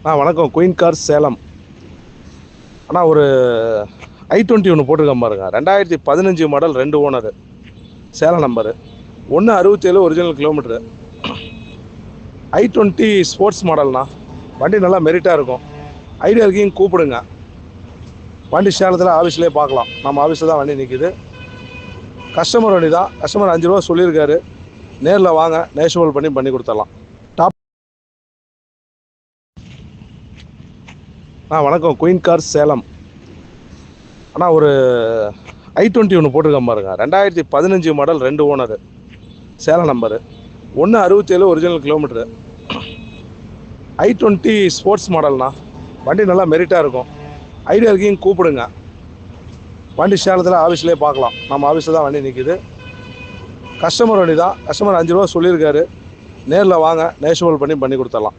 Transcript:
வணக்கம். Queen cars Salem. அண்ணா ஒரு i20 ஒன்று போட்டிருக்கேன் பாருங்க. 2015 model, 2 owner, Salem number, 167 original kilometre. i20 sports மாடல்ண்ணா. வண்டி நல்லா மெரிட்டாக இருக்கும். ஐடியா இருக்கீங்க கூப்பிடுங்க. வண்டி சேலத்தில் ஆஃபீஸ்லேயே பார்க்கலாம். நம்ம ஆஃபீஸில் தான் வண்டி நிற்கிது. கஸ்டமர் வண்டி தான். கஸ்டமர் 5 ரூபா சொல்லியிருக்காரு. நேரில் வாங்க, நேஷுவல் பண்ணி கொடுத்துடலாம். டாப். வணக்கம். Queen cars Salem. அண்ணா ஒரு i20 ஒன்று போட்டிருக்கேன் பாருங்க. 2015 model, 2 owner, Salem number, 167 original kilometre. i20 sports மாடல்ண்ணா. வண்டி நல்லா மெரிட்டாக இருக்கும். ஐடியா இருக்கீங்க கூப்பிடுங்க. வண்டி சேலத்தில் ஆஃபீஸ்லேயே பார்க்கலாம். நம்ம ஆஃபீஸில் தான் வண்டி நிற்கிது. கஸ்டமர் வண்டி தான். கஸ்டமர் 5 ரூபா சொல்லியிருக்காரு. நேரில் வாங்க, நேஷுவல் பண்ணி கொடுத்துடலாம்.